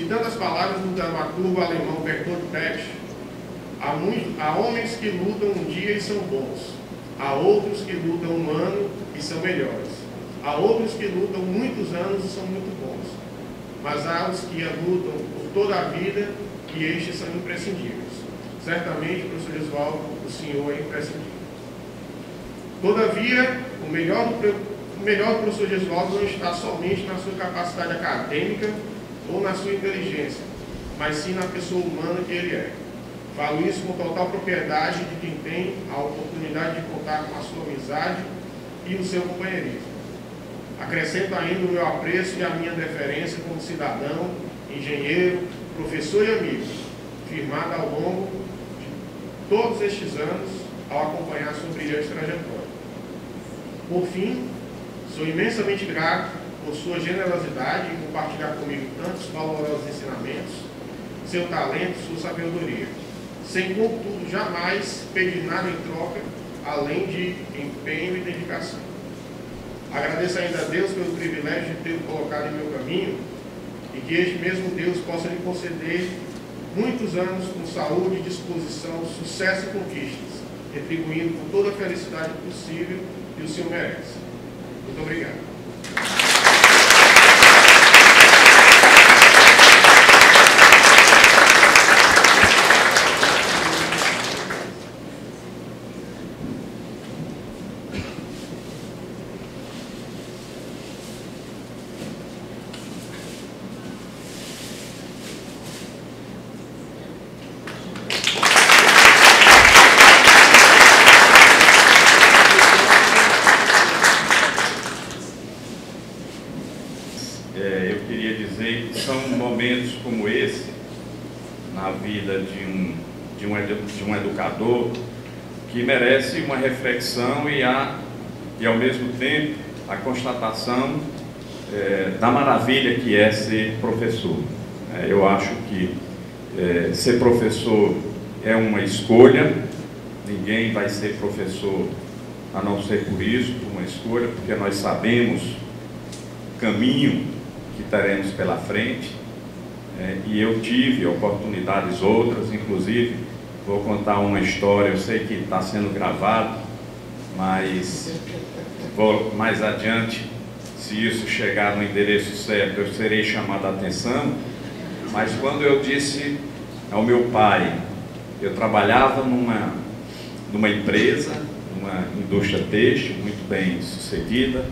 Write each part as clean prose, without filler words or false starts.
Citando as palavras do dramaturgo alemão Bertolt Brecht, há homens que lutam um dia e são bons, há outros que lutam um ano e são melhores, há outros que lutam muitos anos e são muito bons, mas há os que lutam por toda a vida e estes são imprescindíveis. Certamente, professor Gesualdo, o senhor é imprescindível. Todavia, o melhor do professor Gesualdo não está somente na sua capacidade acadêmica ou na sua inteligência, mas sim na pessoa humana que ele é. Falo isso com total propriedade de quem tem a oportunidade de contar com a sua amizade e o seu companheirismo. Acrescento ainda o meu apreço e a minha deferência como cidadão, engenheiro, professor e amigo, firmada ao longo de todos estes anos ao acompanhar sua brilhante trajetória. Por fim, sou imensamente grato por sua generosidade em compartilhar comigo tantos valorosos ensinamentos, seu talento, sua sabedoria, sem, contudo, jamais pedir nada em troca, além de empenho e dedicação. Agradeço ainda a Deus pelo privilégio de tê-lo colocado em meu caminho e que este mesmo Deus possa lhe conceder muitos anos com saúde, disposição, sucesso e conquistas, retribuindo com toda a felicidade possível que o senhor merece. Muito obrigado. Eu queria dizer que são momentos como esse, na vida de um educador, que merece uma reflexão e ao mesmo tempo, a constatação da maravilha que é ser professor. Eu acho que ser professor é uma escolha, ninguém vai ser professor a não ser por isso, por uma escolha, porque nós sabemos o caminho que teremos pela frente, e eu tive oportunidades outras, inclusive vou contar uma história, eu sei que está sendo gravado, mas vou mais adiante, se isso chegar no endereço certo, eu serei chamado a atenção. Mas quando eu disse ao meu pai, eu trabalhava numa empresa, uma indústria têxtil muito bem sucedida,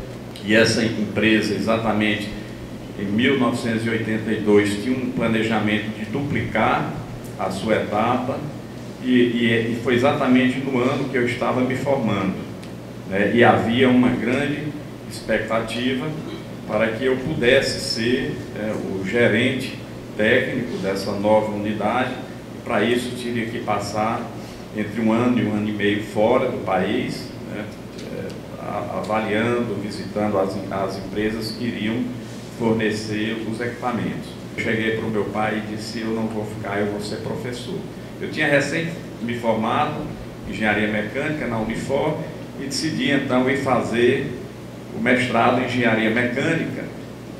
e essa empresa exatamente em 1982 tinha um planejamento de duplicar a sua etapa, e foi exatamente no ano que eu estava me formando, né? E havia uma grande expectativa para que eu pudesse ser o gerente técnico dessa nova unidade, e para isso teria que passar entre um ano e um ano e meio fora do país, né? Avaliando, visitando as empresas que iriam fornecer os equipamentos. Eu cheguei para o meu pai e disse: eu não vou ficar, eu vou ser professor. Eu tinha recém me formado em engenharia mecânica na Unifor e decidi então ir fazer o mestrado em engenharia mecânica.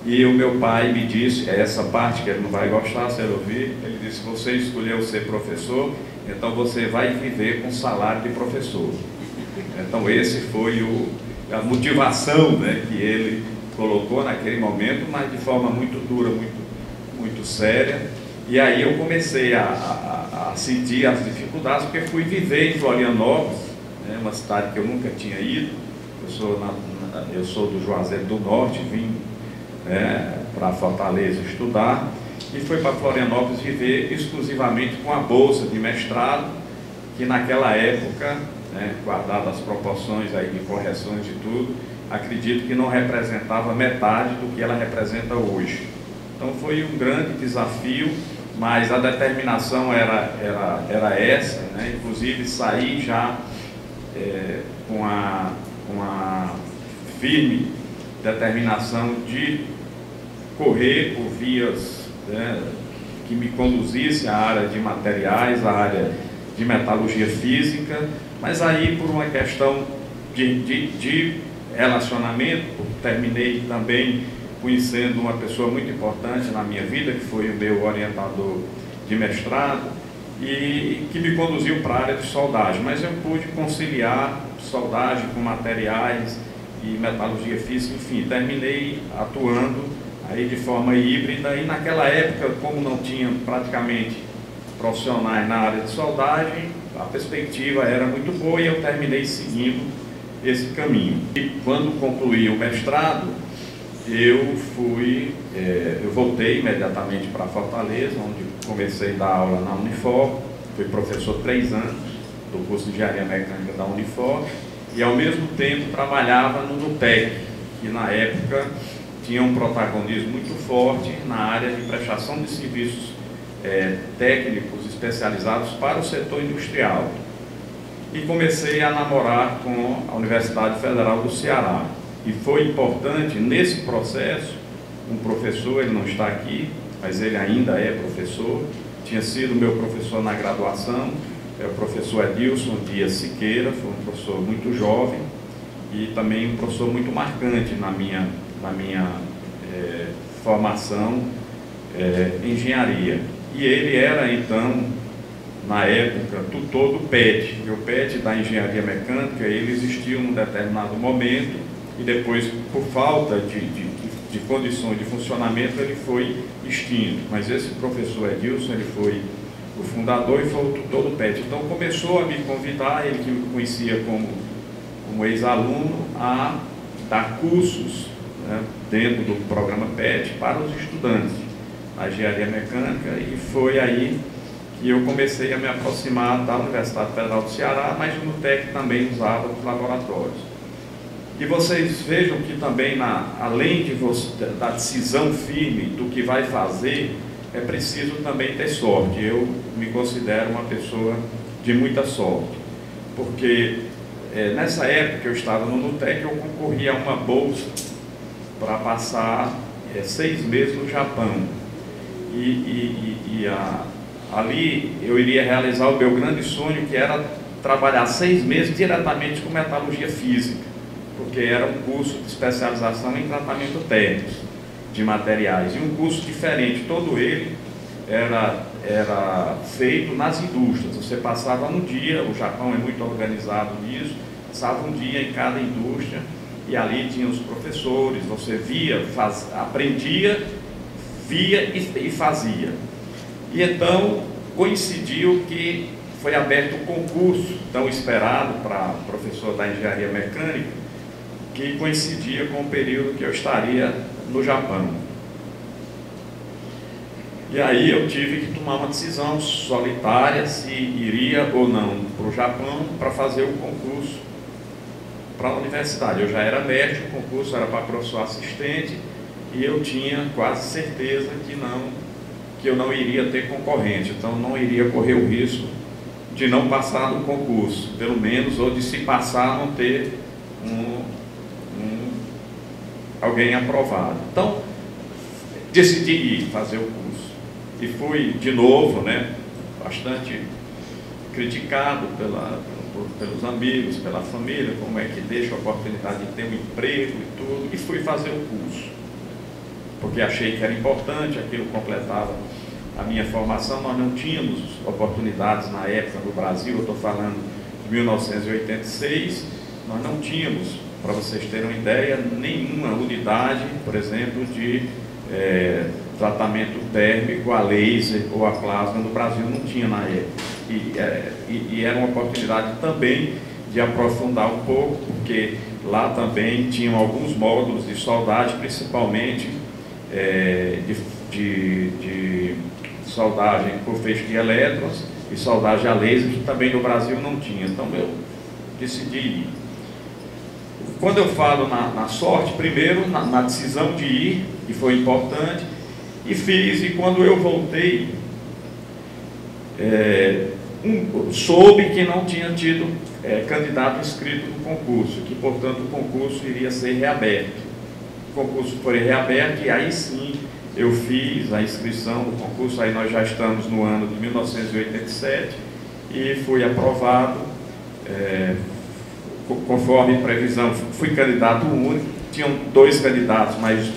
E o meu pai me disse, é essa parte que ele não vai gostar se ele ouvir, ele disse: você escolheu ser professor, então você vai viver com salário de professor. Então esse foi a motivação, né, que ele colocou naquele momento, mas de forma muito dura, muito séria. E aí eu comecei a sentir as dificuldades, porque fui viver em Florianópolis, né, uma cidade que eu nunca tinha ido. Eu sou do Juazeiro do Norte, vim para Fortaleza estudar, e fui para Florianópolis viver exclusivamente com a bolsa de mestrado, que naquela época, né, guardadas as proporções aí de correções e tudo, acredito que não representava metade do que ela representa hoje. Então foi um grande desafio, mas a determinação era essa, né? Inclusive saí já com a firme determinação de correr por vias, né, que me conduzisse à área de materiais, à área de metalurgia física, mas aí por uma questão de relacionamento, terminei também conhecendo uma pessoa muito importante na minha vida, que foi o meu orientador de mestrado, e que me conduziu para a área de soldagem, mas eu pude conciliar soldagem com materiais e metalurgia física, enfim, terminei atuando aí de forma híbrida, e naquela época, como não tinha praticamente profissionais na área de soldagem, a perspectiva era muito boa e eu terminei seguindo esse caminho. E quando concluí o mestrado, eu voltei imediatamente para Fortaleza, onde comecei a dar aula na Unifor, fui professor 3 anos do curso de Engenharia Mecânica da Unifor, e ao mesmo tempo trabalhava no NUTEC, que na época tinha um protagonismo muito forte na área de prestação de serviços técnicos especializados para o setor industrial. E comecei a namorar com a Universidade Federal do Ceará. E foi importante, nesse processo, um professor, ele não está aqui, mas ele ainda é professor, tinha sido meu professor na graduação, é o professor Edilson Dias Siqueira, foi um professor muito jovem e também um professor muito marcante na minha formação em engenharia. E ele era, então, na época, tutor do PET. E o PET da engenharia mecânica, ele existiu num determinado momento e depois, por falta de condições de funcionamento, ele foi extinto. Mas esse professor Edilson, ele foi o fundador e foi o tutor do PET. Então começou a me convidar, ele que me conhecia como ex-aluno, a dar cursos, né, dentro do programa PET para os estudantes da engenharia mecânica, e foi aí que eu comecei a me aproximar da Universidade Federal do Ceará, mas o NUTEC também usava os laboratórios. E vocês vejam que também, além da decisão firme do que vai fazer, é preciso também ter sorte. Eu me considero uma pessoa de muita sorte, porque nessa época que eu estava no NUTEC, eu concorri a uma bolsa para passar 6 meses no Japão. Ali eu iria realizar o meu grande sonho, que era trabalhar 6 meses diretamente com metalurgia física, porque era um curso de especialização em tratamento térmico de materiais, e um curso diferente, todo ele era feito nas indústrias. Você passava um dia, o Japão é muito organizado nisso, passava um dia em cada indústria, e ali tinha os professores, você via, aprendia, via e fazia. E então coincidiu que foi aberto um concurso tão esperado para professor da engenharia mecânica, que coincidia com o período que eu estaria no Japão. E aí eu tive que tomar uma decisão solitária se iria ou não para o Japão para fazer o concurso para a universidade. Eu já era médico, o concurso era para professor assistente, e eu tinha quase certeza que eu não iria ter concorrente, então não iria correr o risco de não passar no concurso, pelo menos, ou de se passar não ter alguém aprovado. Então decidi ir fazer o curso e fui de novo, né, bastante criticado pelos amigos, pela família, como é que deixa a oportunidade de ter um emprego e tudo, e fui fazer o curso, porque achei que era importante, aquilo completava a minha formação. Nós não tínhamos oportunidades na época no Brasil, eu estou falando de 1986, nós não tínhamos, para vocês terem uma ideia, nenhuma unidade, por exemplo, de tratamento térmico a laser ou a plasma no Brasil, não tinha na época. E era uma oportunidade também de aprofundar um pouco, porque lá também tinham alguns módulos de soldagem, principalmente de soldagem por feixe de elétrons e soldagem a laser, que também no Brasil não tinha. Então eu decidi ir. Quando eu falo na sorte, primeiro na decisão de ir, que foi importante, e fiz, e quando eu voltei, soube que não tinha tido candidato inscrito no concurso, que portanto o concurso iria ser reaberto. O concurso foi reaberto e aí sim eu fiz a inscrição do concurso. Aí nós já estamos no ano de 1987 e fui aprovado conforme previsão. Fui candidato único, tinham 2 candidatos, mas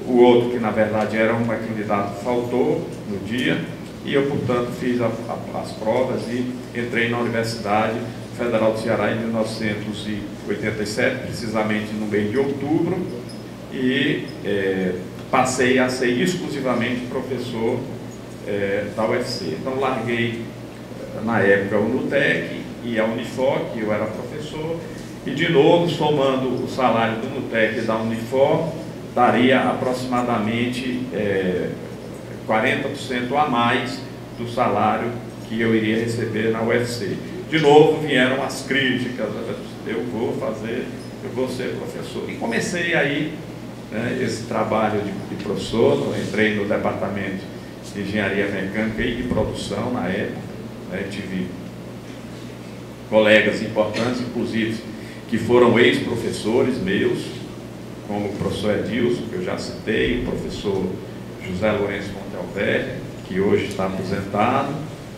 o outro, que na verdade era um candidato, faltou no dia, e eu, portanto, fiz as provas e entrei na Universidade Federal do Ceará em 1987, precisamente no mês de outubro, e passei a ser exclusivamente professor da UFC. Então, larguei, na época, o NUTEC e a Unifor, que eu era professor, e, de novo, somando o salário do NUTEC e da Unifor, daria aproximadamente 40% a mais do salário que eu iria receber na UFC. De novo vieram as críticas, eu vou ser professor. E comecei aí, né, esse trabalho de professor. Eu entrei no departamento de engenharia mecânica e de produção na época, né, tive colegas importantes, inclusive, que foram ex-professores meus, como o professor Edilson, que eu já citei, o professor José Lourenço Montealver, que hoje está aposentado,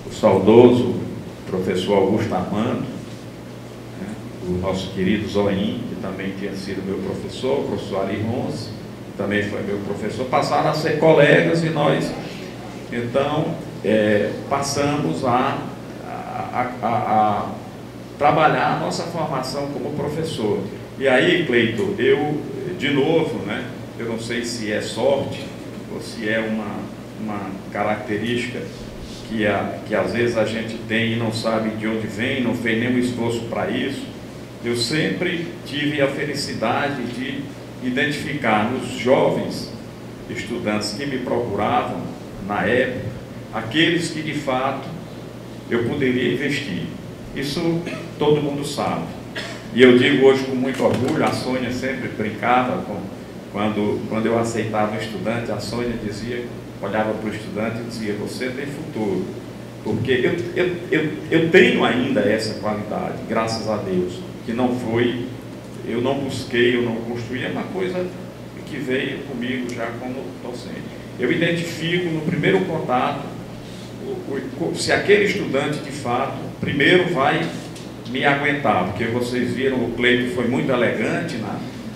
o saudoso professor Augusto Armando, né, o nosso querido Zoim, que também tinha sido meu professor, o professor Ari Ronce, que também foi meu professor, passaram a ser colegas, e nós, então, passamos a trabalhar a nossa formação como professor. E aí, Cleiton, eu, de novo, né, eu não sei se é sorte ou se é uma característica que às vezes a gente tem e não sabe de onde vem, não fez nenhum esforço para isso. Eu sempre tive a felicidade de identificar nos jovens estudantes que me procuravam na época, aqueles que de fato eu poderia investir. Isso todo mundo sabe. E eu digo hoje com muito orgulho, a Sônia sempre brincava quando eu aceitava um estudante, a Sônia dizia, olhava para o estudante e dizia: você tem futuro. Porque eu tenho ainda essa qualidade, graças a Deus, que não foi, eu não busquei, eu não construí, é uma coisa que veio comigo já como docente. Eu identifico no primeiro contato se aquele estudante de fato primeiro vai me aguentar, porque vocês viram, o Cleiton foi muito elegante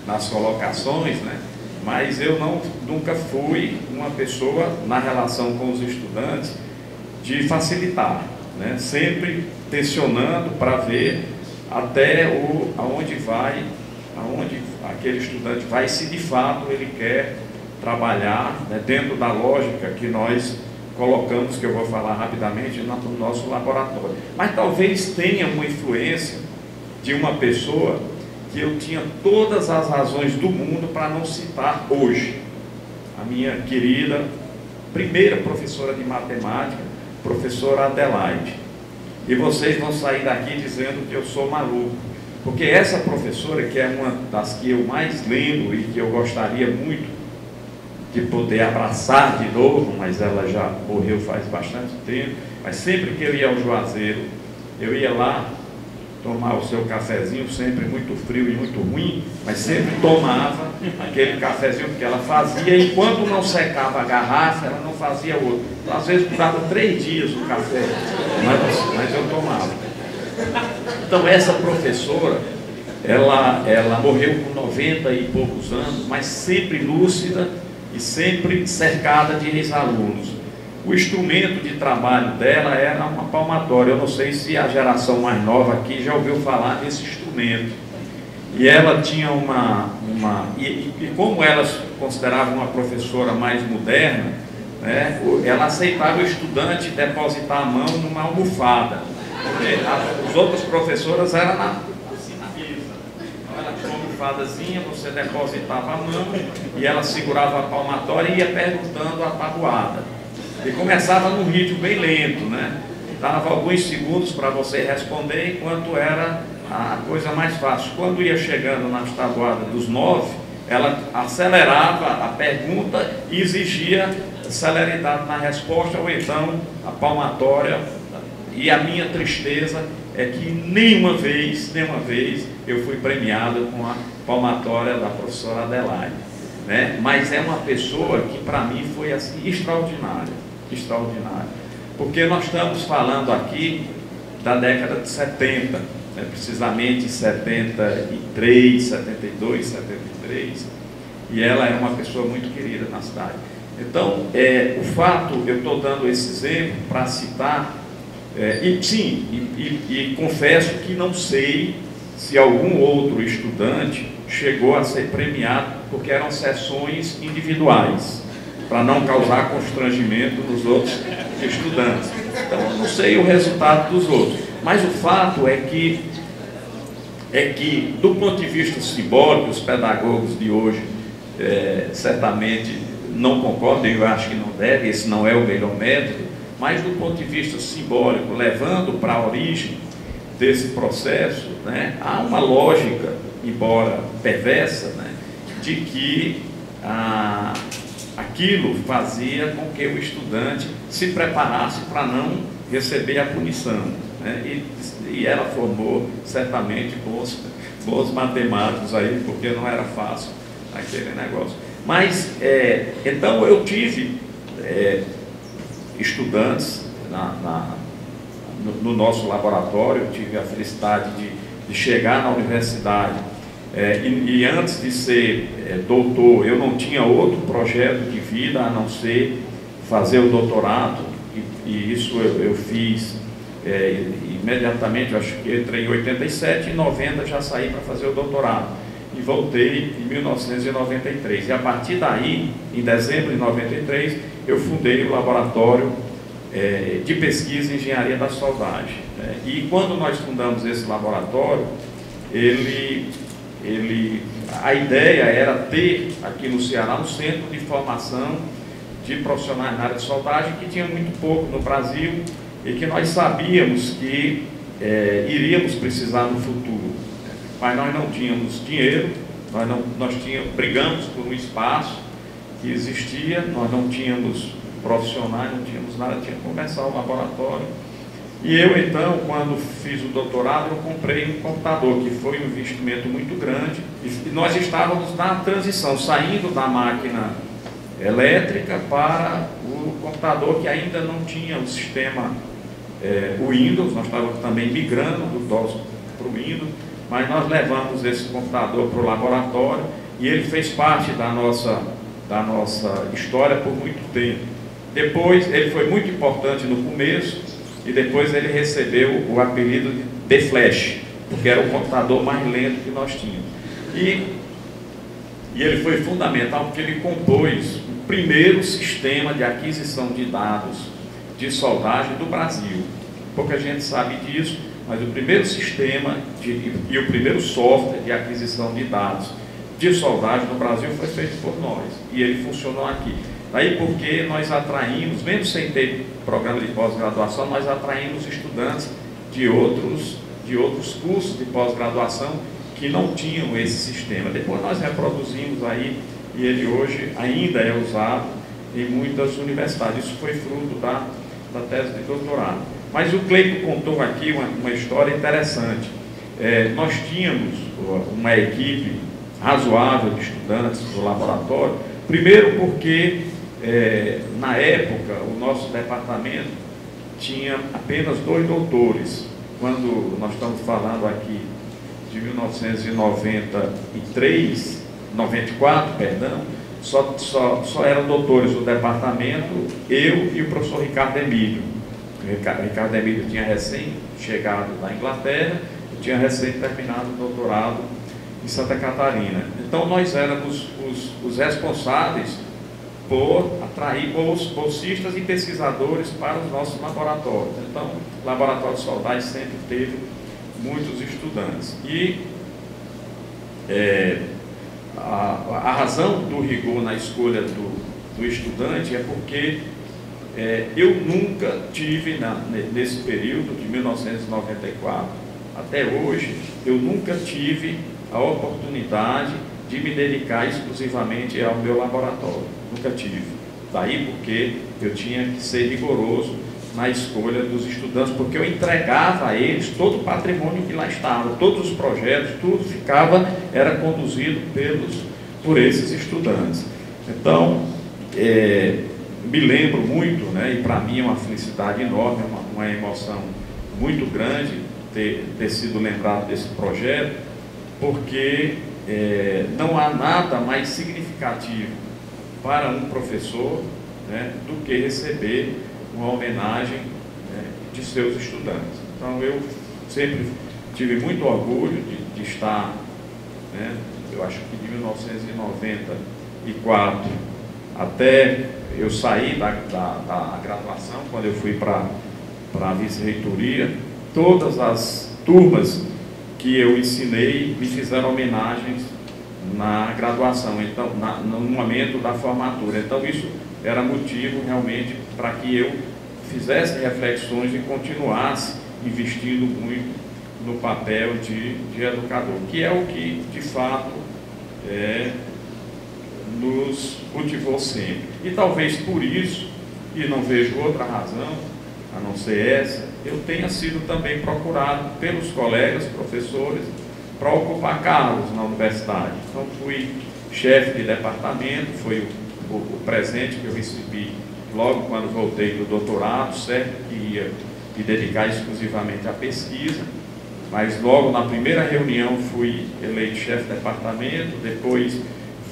nas colocações, né? Mas eu nunca fui uma pessoa, na relação com os estudantes, de facilitar, né? Sempre tensionando para ver até aonde aquele estudante vai, se de fato ele quer trabalhar, né, dentro da lógica que nós colocamos, que eu vou falar rapidamente, no nosso laboratório. Mas talvez tenha uma influência de uma pessoa que eu tinha todas as razões do mundo para não citar hoje. A minha querida primeira professora de matemática, professora Adelaide. E vocês vão sair daqui dizendo que eu sou maluco, porque essa professora, que é uma das que eu mais lembro e que eu gostaria muito de poder abraçar de novo, mas ela já morreu faz bastante tempo, mas sempre que eu ia ao Juazeiro, eu ia lá tomar o seu cafezinho, sempre muito frio e muito ruim, mas sempre tomava aquele cafezinho, porque ela fazia, enquanto não secava a garrafa, ela não fazia outro. Às vezes durava 3 dias o café, mas eu tomava. Então essa professora, ela morreu com 90 e poucos anos, mas sempre lúcida e sempre cercada de ex-alunos. O instrumento de trabalho dela era uma palmatória. Eu não sei se a geração mais nova aqui já ouviu falar desse instrumento. E ela tinha e como ela se considerava uma professora mais moderna, né, ela aceitava o estudante depositar a mão numa almofada. As outras professoras eram assim na mesa. Então ela tinha uma almofadazinha, você depositava a mão e ela segurava a palmatória e ia perguntando a tabuada. E começava num ritmo bem lento, né? Dava alguns segundos para você responder, enquanto era a coisa mais fácil. Quando ia chegando na tabuada dos 9, ela acelerava a pergunta e exigia celeridade na resposta, ou então a palmatória. E a minha tristeza é que nenhuma vez eu fui premiado com a palmatória da professora Adelaide, né? Mas é uma pessoa que para mim foi assim extraordinária, porque nós estamos falando aqui da década de 70, né? Precisamente 73, 72, 73, e ela era uma pessoa muito querida na cidade. Então, o fato, eu estou dando esse exemplo para citar, e confesso que não sei se algum outro estudante chegou a ser premiado, porque eram sessões individuais, para não causar constrangimento nos outros estudantes. Então, eu não sei o resultado dos outros, mas o fato é que, do ponto de vista simbólico, os pedagogos de hoje certamente não concordam, eu acho que não deve, esse não é o melhor método, mas do ponto de vista simbólico, levando para a origem desse processo, né, há uma lógica, embora perversa, né, de que aquilo fazia com que o estudante se preparasse para não receber a punição, né, e ela formou certamente bons matemáticos aí, porque não era fácil aquele negócio. Mas, então eu tive estudantes no nosso laboratório, eu tive a felicidade de chegar na universidade, e antes de ser doutor, eu não tinha outro projeto de vida a não ser fazer o doutorado, e isso eu fiz imediatamente. Eu acho que entrei em 87, e em 90 já saí para fazer o doutorado, e voltei em 1993, e a partir daí, em dezembro de 93, eu fundei o laboratório de pesquisa em engenharia da soldagem, né? E quando nós fundamos esse laboratório, a ideia era ter aqui no Ceará um centro de formação de profissionais na área de soldagem, que tinha muito pouco no Brasil e que nós sabíamos que iríamos precisar no futuro, mas nós não tínhamos dinheiro, brigamos por um espaço que existia, nós não tínhamos profissionais, não tínhamos nada, tinha que começar o laboratório. E eu, então, quando fiz o doutorado, eu comprei um computador, que foi um investimento muito grande, e nós estávamos na transição, saindo da máquina elétrica para o computador, que ainda não tinha o sistema o Windows. Nós estávamos também migrando do DOS para o Windows, mas nós levamos esse computador para o laboratório, e ele fez parte da nossa história por muito tempo. Depois, ele foi muito importante no começo, e depois ele recebeu o apelido de The Flash, porque era o computador mais lento que nós tínhamos. E ele foi fundamental porque ele compôs o primeiro sistema de aquisição de dados de soldagem do Brasil. Pouca gente sabe disso, mas o primeiro sistema e o primeiro software de aquisição de dados de soldagem no Brasil foi feito por nós, e ele funcionou aqui. Daí porque nós atraímos, mesmo sem ter programa de pós-graduação, nós atraímos estudantes de outros cursos de pós-graduação que não tinham esse sistema. Depois nós reproduzimos aí, e ele hoje ainda é usado em muitas universidades. Isso foi fruto da tese de doutorado. Mas o Cleiton contou aqui uma história interessante. Nós tínhamos uma equipe razoável de estudantes do laboratório, primeiro porque na época o nosso departamento tinha apenas 2 doutores. Quando nós estamos falando aqui de 94, perdão, só eram doutores do departamento, eu e o professor Ricardo Emílio. O Ricardo Emílio tinha recém-chegado da Inglaterra, eu tinha recém-terminado o doutorado em Santa Catarina. Então nós éramos os responsáveis por atrair bolsistas e pesquisadores para os nossos laboratórios. Então, o Laboratório de Soldagem sempre teve muitos estudantes. E a razão do rigor na escolha do estudante é porque eu nunca tive, nesse período de 1994 até hoje, eu nunca tive a oportunidade de me dedicar exclusivamente ao meu laboratório. Nunca tive. Daí porque eu tinha que ser rigoroso na escolha dos estudantes, porque eu entregava a eles todo o patrimônio que lá estava, todos os projetos, tudo era conduzido por esses estudantes. Então, me lembro muito, né, e para mim é uma felicidade enorme, uma emoção muito grande ter sido lembrado desse projeto, porque não há nada mais significativo para um professor, né, do que receber uma homenagem, né, de seus estudantes. Então, eu sempre tive muito orgulho de estar, né, eu acho que de 1994 até eu sair da graduação, quando eu fui para a vice-reitoria, todas as turmas que eu ensinei me fizeram homenagens na graduação, então, no momento da formatura. Então, isso era motivo realmente para que eu fizesse reflexões e continuasse investindo muito no papel de educador, que é o que, de fato, nos motivou sempre. E talvez por isso, e não vejo outra razão, a não ser essa, eu tenha sido também procurado pelos colegas, professores, para ocupar cargos na universidade. Então, fui chefe de departamento, foi o presente que eu recebi logo quando voltei do doutorado, certo que ia me dedicar exclusivamente à pesquisa, mas logo na primeira reunião fui eleito chefe de departamento, depois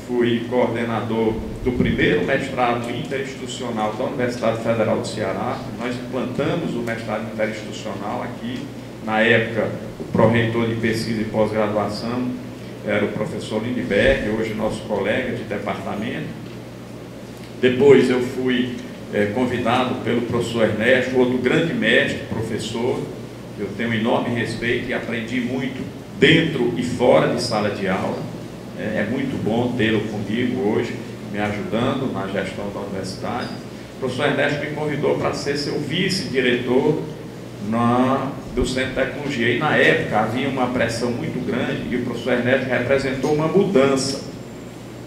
fui coordenador do primeiro mestrado interinstitucional da Universidade Federal do Ceará. Nós implantamos o mestrado interinstitucional aqui. Na época, o pró-reitor de pesquisa e pós-graduação era o professor Lindbergh, hoje nosso colega de departamento. Depois eu fui convidado pelo professor Ernesto, outro grande mestre, professor. Eu tenho um enorme respeito e aprendi muito dentro e fora de sala de aula. É muito bom tê-lo comigo hoje, me ajudando na gestão da universidade. O professor Ernesto me convidou para ser seu vice-diretor do Centro de Tecnologia. E na época havia uma pressão muito grande e o professor Ernesto representou uma mudança,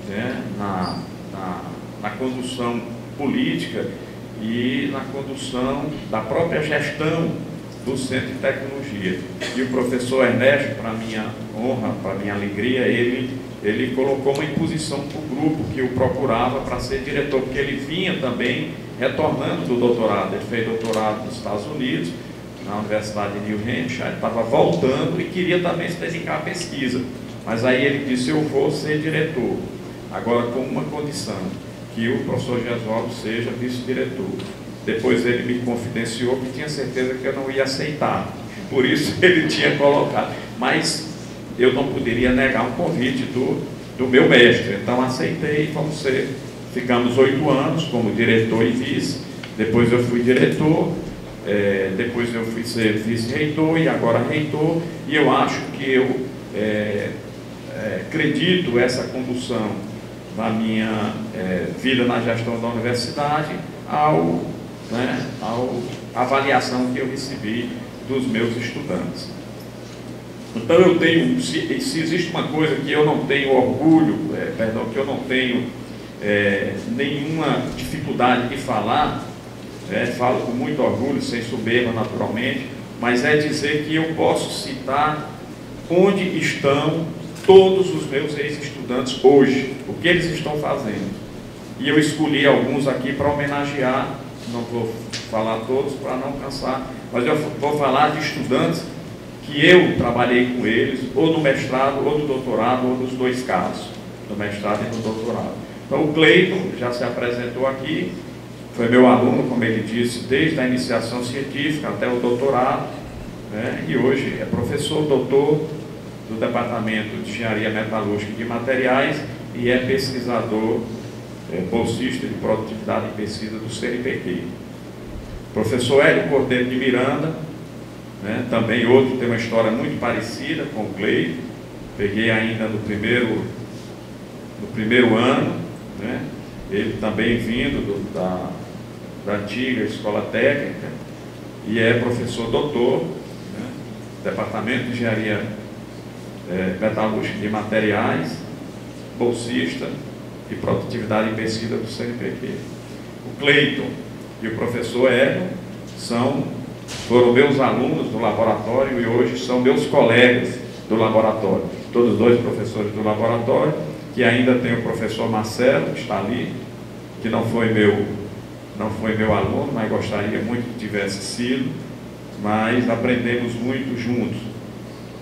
né, na condução política e na condução da própria gestão do Centro de Tecnologia. E o professor Ernesto, para minha honra, para minha alegria, ele colocou uma imposição para o grupo que o procurava para ser diretor, porque ele vinha também retornando do doutorado. Ele fez doutorado nos Estados Unidos, na Universidade de New Hampshire, estava voltando e queria também se dedicar à pesquisa. Mas aí ele disse: eu vou ser diretor, agora com uma condição, que o professor Gesualdo seja vice-diretor. Depois ele me confidenciou que tinha certeza que eu não ia aceitar, por isso ele tinha colocado. Mas eu não poderia negar um convite do meu mestre, então aceitei e ficamos 8 anos como diretor e vice. Depois eu fui diretor, depois eu fui ser vice-reitor e agora reitor, e eu acho que eu acredito essa condução da minha vida na gestão da universidade à avaliação que eu recebi dos meus estudantes. Então eu tenho, se existe uma coisa que eu não tenho orgulho, que eu não tenho nenhuma dificuldade de falar, falo com muito orgulho, sem soberba naturalmente, mas é dizer que eu posso citar onde estão todos os meus ex-estudantes hoje, o que eles estão fazendo. E eu escolhi alguns aqui para homenagear, não vou falar todos para não cansar, mas eu vou falar de estudantes que eu trabalhei com eles, ou no mestrado, ou no doutorado, ou nos dois casos, no mestrado e no doutorado. Então o Cleiton já se apresentou aqui, foi meu aluno, como ele disse, desde a iniciação científica até o doutorado, né? E hoje é professor doutor do Departamento de Engenharia Metalúrgica e de Materiais e é pesquisador, bolsista de produtividade e pesquisa do CNPq. Professor Hélio Cordeiro de Miranda, né? Também outro, tem uma história muito parecida com o Cleiton, peguei ainda no primeiro ano, né? Ele também vindo da antiga escola técnica e é professor doutor, né? Departamento de Engenharia Metalúrgica de Materiais, bolsista de produtividade e pesquisa do CNPq. O Cleiton e o professor Hélio foram meus alunos do laboratório e hoje são meus colegas do laboratório, todos dois professores do laboratório, que ainda tem o professor Marcelo, que está ali, que não foi meu aluno, mas gostaria muito que tivesse sido, mas aprendemos muito juntos,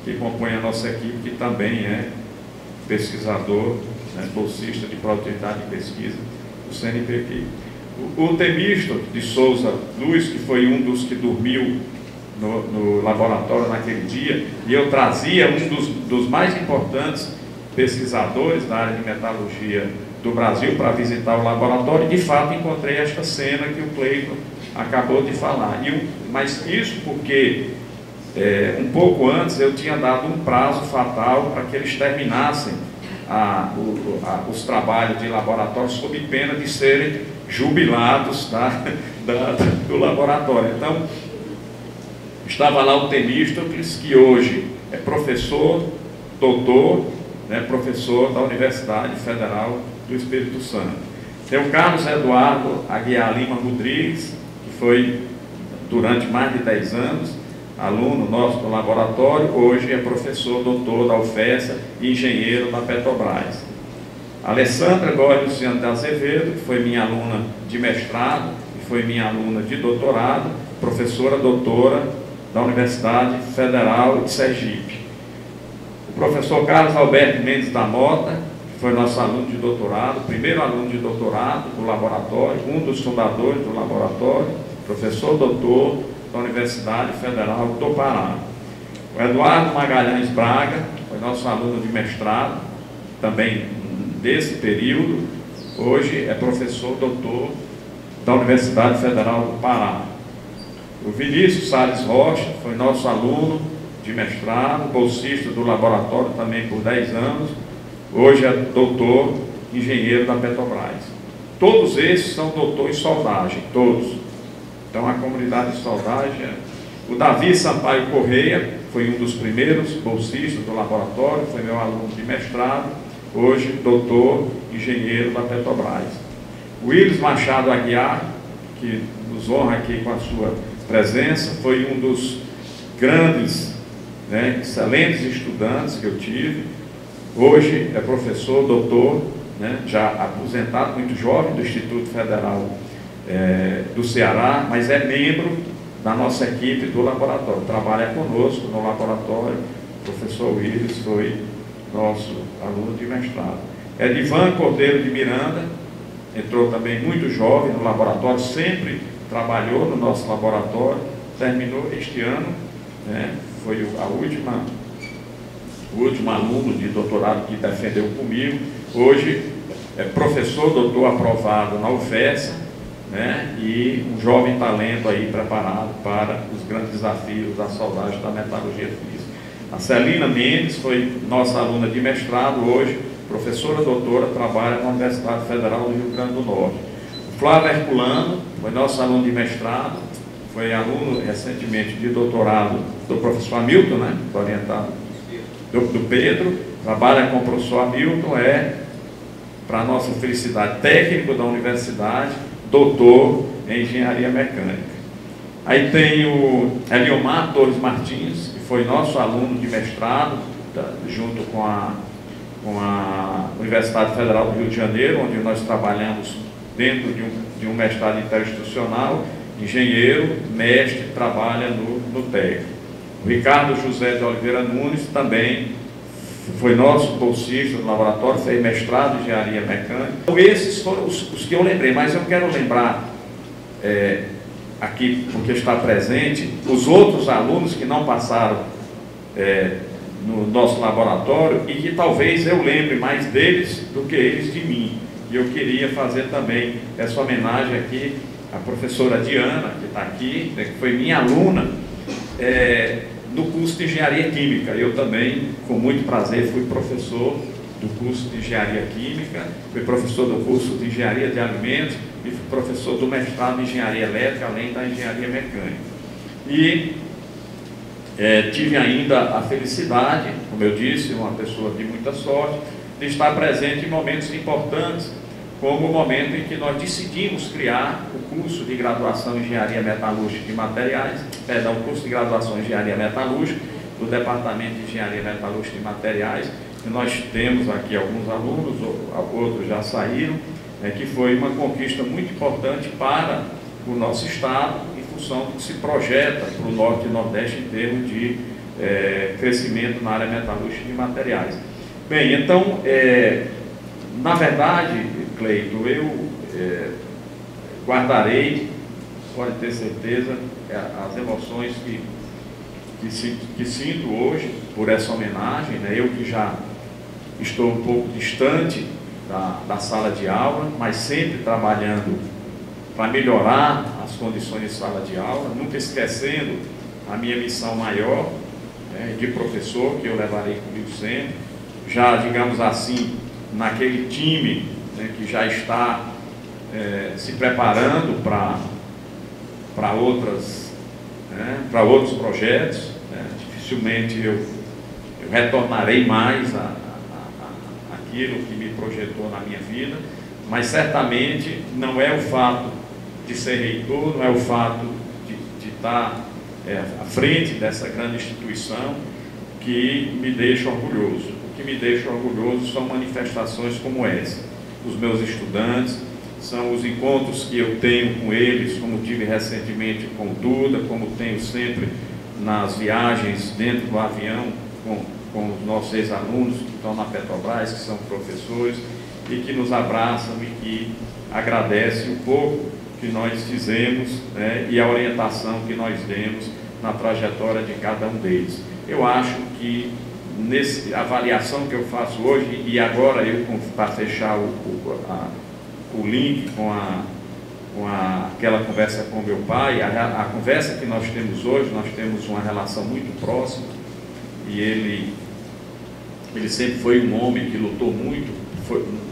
que compõe a nossa equipe, que também é pesquisador, né, bolsista de produtividade e pesquisa do CNPq. O Temístocles de Souza Luiz, que foi um dos que dormiu no laboratório naquele dia, e eu trazia um dos mais importantes pesquisadores da área de metalurgia do Brasil para visitar o laboratório, e de fato encontrei esta cena que o Cleiton acabou de falar. Mas isso porque um pouco antes eu tinha dado um prazo fatal para que eles terminassem os trabalhos de laboratório sob pena de serem jubilados do laboratório. Então, estava lá o Temístocles, que hoje é professor, doutor, né, professor da Universidade Federal do Espírito Santo. Tem o Carlos Eduardo Aguiar Lima Rodrigues, que foi durante mais de 10 anos aluno nosso do laboratório, hoje é professor doutor da UFESA e engenheiro da Petrobras. Alessandra Góes Luciano de Azevedo, que foi minha aluna de mestrado e foi minha aluna de doutorado, professora doutora da Universidade Federal de Sergipe. O professor Carlos Alberto Mendes da Mota, que foi nosso aluno de doutorado, primeiro aluno de doutorado do laboratório, um dos fundadores do laboratório, professor doutor da Universidade Federal do Pará. O Eduardo Magalhães Braga, foi nosso aluno de mestrado, também desse período, hoje é professor doutor da Universidade Federal do Pará. O Vinícius Salles Rocha, foi nosso aluno de mestrado, bolsista do laboratório também por 10 anos, hoje é doutor, engenheiro da Petrobras. Todos esses são doutor em soldagem, todos. Então, a comunidade de soldagem, o Davi Sampaio Correia, foi um dos primeiros bolsistas do laboratório, foi meu aluno de mestrado, hoje doutor, engenheiro da Petrobras. O Willis Machado Aguiar, que nos honra aqui com a sua presença, foi um dos grandes, né, excelentes estudantes que eu tive, hoje é professor, doutor, né, já aposentado, muito jovem, do Instituto Federal do Ceará, mas é membro da nossa equipe do laboratório, trabalha conosco no laboratório. O professor Willis foi nosso aluno de mestrado. Edivan Cordeiro de Miranda, entrou também muito jovem no laboratório, sempre trabalhou no nosso laboratório, terminou este ano, né, foi o último aluno de doutorado que defendeu comigo, hoje é professor, doutor aprovado na UFESA, né, e um jovem talento aí preparado para os grandes desafios da soldagem da metalurgia física. A Celina Mendes foi nossa aluna de mestrado, hoje professora doutora, trabalha na Universidade Federal do Rio Grande do Norte. O Flávio Herculano foi nosso aluno de mestrado, foi aluno recentemente de doutorado do professor Hamilton, né, orientado do Pedro, trabalha com o professor Hamilton, para nossa felicidade, técnico da universidade, doutor em engenharia mecânica. Aí tem o Eliomar Torres Martins, que foi nosso aluno de mestrado, junto com a Universidade Federal do Rio de Janeiro, onde nós trabalhamos dentro de um mestrado interinstitucional, engenheiro, mestre, trabalha no técnico. O Ricardo José de Oliveira Nunes também foi nosso bolsista do laboratório, fez mestrado em engenharia mecânica. Então, esses foram os que eu lembrei, mas eu quero lembrar aqui, porque está presente, os outros alunos que não passaram no nosso laboratório e que talvez eu lembre mais deles do que eles de mim. E eu queria fazer também essa homenagem aqui à professora Diana, que está aqui, né, que foi minha aluna no curso de Engenharia Química. Eu também, com muito prazer, fui professor do curso de Engenharia Química, fui professor do curso de Engenharia de Alimentos e fui professor do mestrado em Engenharia Elétrica, além da Engenharia Mecânica. E tive ainda a felicidade, como eu disse, uma pessoa de muita sorte, de estar presente em momentos importantes, como o momento em que nós decidimos criar o curso de graduação em Engenharia Metalúrgica de Materiais, o curso de graduação em Engenharia Metalúrgica, do Departamento de Engenharia Metalúrgica de Materiais, que nós temos aqui alguns alunos, outros já saíram, que foi uma conquista muito importante para o nosso Estado, em função do que se projeta para o Norte e Nordeste em termos de crescimento na área metalúrgica de materiais. Bem, então, na verdade, Cleito, eu guardarei, pode ter certeza, as emoções que sinto hoje por essa homenagem, né? Eu que já estou um pouco distante da sala de aula, mas sempre trabalhando para melhorar as condições de sala de aula, nunca esquecendo a minha missão maior, né, de professor, que eu levarei comigo sempre, já, digamos assim, naquele time, né, que já está se preparando para outros projetos, né? Dificilmente eu retornarei mais aquilo que me projetou na minha vida, mas certamente não é o fato de ser reitor, não é o fato de estar à frente dessa grande instituição que me deixa orgulhoso. O que me deixa orgulhoso são manifestações como essa. Os meus estudantes, são os encontros que eu tenho com eles, como tive recentemente com o Duda, como tenho sempre nas viagens dentro do avião com os nossos ex-alunos que estão na Petrobras, que são professores, e que nos abraçam e que agradecem o pouco que nós fizemos, né, e a orientação que nós demos na trajetória de cada um deles. Eu acho que nessa avaliação que eu faço hoje, e agora para fechar o link com aquela conversa com meu pai, a conversa que nós temos hoje, nós temos uma relação muito próxima, e ele sempre foi um homem que lutou muito,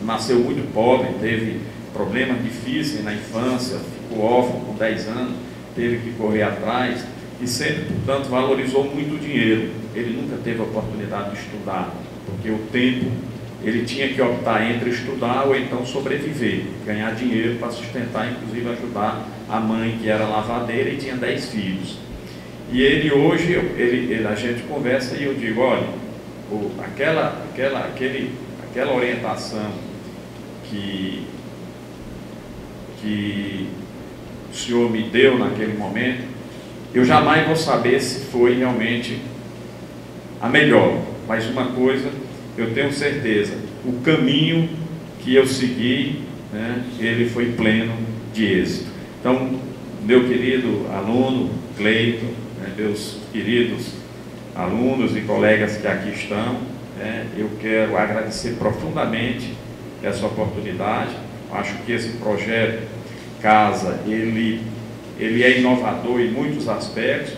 nasceu muito pobre, teve problemas difíceis na infância, ficou órfão com 10 anos, teve que correr atrás, e sempre, portanto, valorizou muito o dinheiro. Ele nunca teve a oportunidade de estudar, porque o tempo ele tinha que optar entre estudar ou então sobreviver, ganhar dinheiro para sustentar, inclusive ajudar a mãe, que era lavadeira e tinha 10 filhos. E ele hoje, a gente conversa e eu digo, olha, aquela orientação que o senhor me deu naquele momento, eu jamais vou saber se foi realmente a melhor, mas uma coisa eu tenho certeza, o caminho que eu segui, né, ele foi pleno de êxito. Então, meu querido aluno Cleito, né, meus queridos alunos e colegas que aqui estão, né, eu quero agradecer profundamente essa oportunidade. Acho que esse projeto Casa, ele é inovador em muitos aspectos,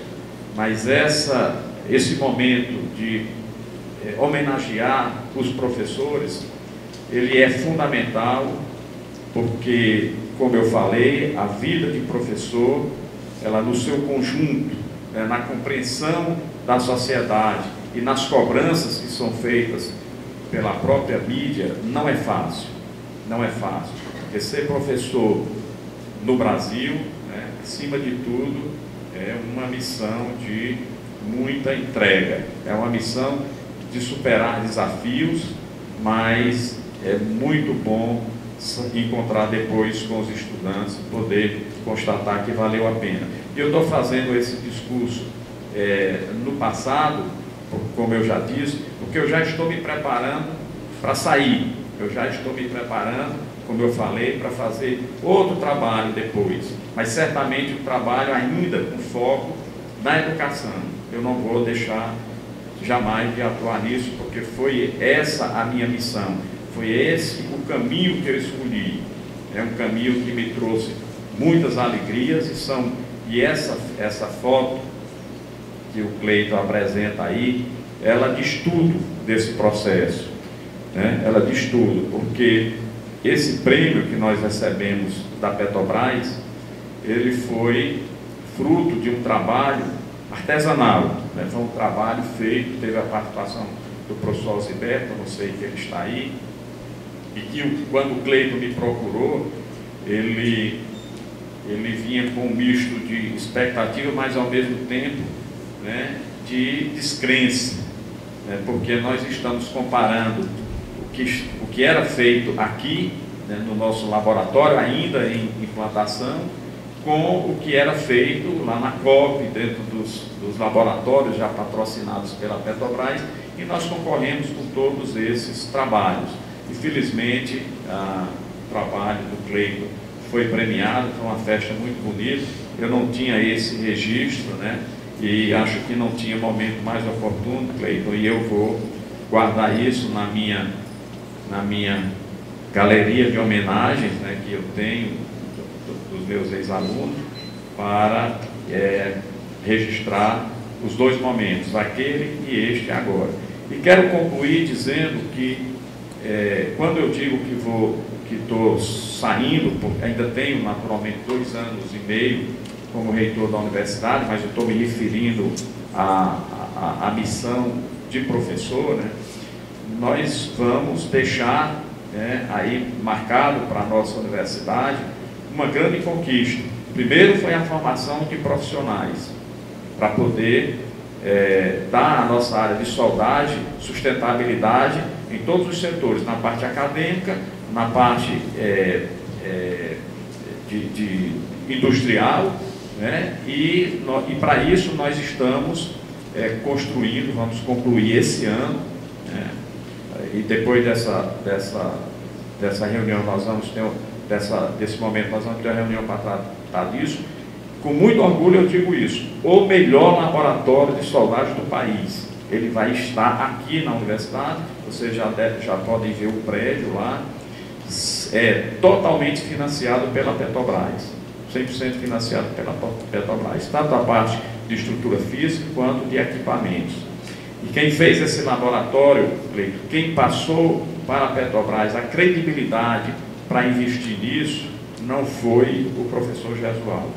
mas esse momento de homenagear os professores, ele é fundamental, porque, como eu falei, a vida de professor, ela no seu conjunto, na compreensão da sociedade e nas cobranças que são feitas pela própria mídia, não é fácil, não é fácil, porque ser professor no Brasil, né, acima de tudo, é uma missão de muita entrega, é uma missão de superar desafios, mas é muito bom encontrar depois com os estudantes, poder constatar que valeu a pena. E eu estou fazendo esse discurso no passado, como eu já disse, porque eu já estou me preparando para sair, eu já estou me preparando, como eu falei, para fazer outro trabalho depois, mas certamente um trabalho ainda com foco na educação. Eu não vou deixar jamais de atuar nisso, porque foi essa a minha missão, foi esse o caminho que eu escolhi. É um caminho que me trouxe muitas alegrias e essa foto que o Cleito apresenta aí, ela diz tudo desse processo, né? Ela diz tudo, porque esse prêmio que nós recebemos da Petrobras, ele foi fruto de um trabalho artesanal, né? Foi um trabalho feito, teve a participação do professor Alciberto, eu não sei que ele está aí, e que quando o Cleito me procurou, ele vinha com um misto de expectativa, mas ao mesmo tempo, né, de descrença, né? Porque nós estamos comparando o que era feito aqui, né, no nosso laboratório, ainda em implantação, com o que era feito lá na COP, dentro dos laboratórios já patrocinados pela Petrobras, e nós concorremos com todos esses trabalhos. E felizmente o trabalho do Cleiton foi premiado, foi uma festa muito bonita. Eu não tinha esse registro, né? E acho que não tinha momento mais oportuno, Cleiton, e eu vou guardar isso na minha galeria de homenagens, né, que eu tenho dos meus ex-alunos, para registrar os dois momentos, aquele e este agora. E quero concluir dizendo que quando eu digo que estou saindo, porque ainda tenho naturalmente 2 anos e meio como reitor da universidade, mas eu estou me referindo à missão de professor, né? Nós vamos deixar aí marcado para a nossa universidade uma grande conquista. Primeiro foi a formação de profissionais, para poder dar à nossa área de soldagem sustentabilidade em todos os setores, na parte acadêmica, na parte de industrial, né? E para isso nós estamos construindo, vamos concluir esse ano, né? E depois dessa reunião nós vamos ter, desse momento nós vamos ter uma reunião para tratar disso. Com muito orgulho eu digo isso: o melhor laboratório de soldagem do país. Ele vai estar aqui na universidade, vocês já podem ver o prédio lá, totalmente financiado pela Petrobras, 100% financiado pela Petrobras, tanto a parte de estrutura física quanto de equipamentos. E quem fez esse laboratório, quem passou para a Petrobras a credibilidade para investir nisso, não foi o professor Gesualdo,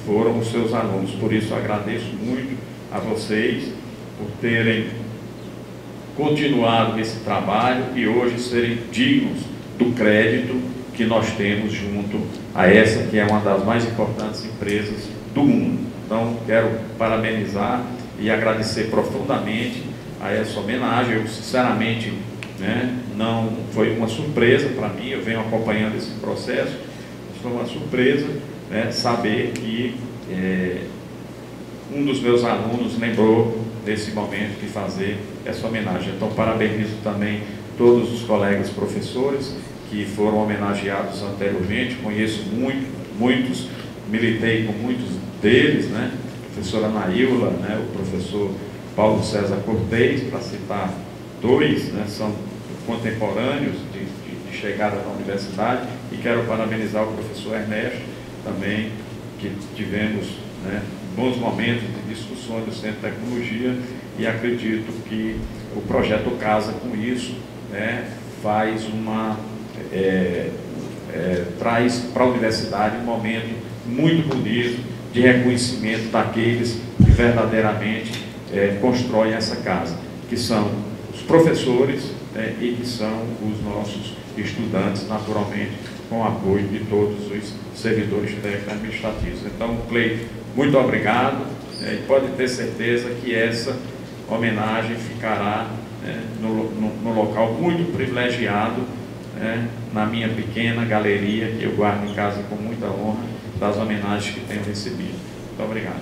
foram os seus alunos. Por isso agradeço muito a vocês por terem continuado esse trabalho e hoje serem dignos do crédito que nós temos junto a essa que é uma das mais importantes empresas do mundo. Então quero parabenizar e agradecer profundamente a essa homenagem. Eu sinceramente, né, não foi uma surpresa para mim, eu venho acompanhando esse processo, mas foi uma surpresa, né, saber que um dos meus alunos lembrou nesse momento de fazer essa homenagem. Então parabenizo também todos os colegas professores que foram homenageados anteriormente, conheço muitos, militei com muitos deles, né? A professora Naíla, né? O professor Paulo César Cortez, para citar 2, né? São contemporâneos de chegada na universidade, e quero parabenizar o professor Ernesto também, que tivemos, né, bons momentos de discussões do Centro de Tecnologia, e acredito que o projeto casa com isso, né? Faz traz para a universidade um momento muito bonito de reconhecimento daqueles que verdadeiramente constroem essa casa, que são os professores, né, e que são os nossos estudantes, naturalmente, com o apoio de todos os servidores técnicos administrativos. Então, Cleiton, muito obrigado, e pode ter certeza que essa homenagem ficará no local muito privilegiado, na minha pequena galeria, que eu guardo em casa com muita honra, das homenagens que tenho recebido. Muito obrigado.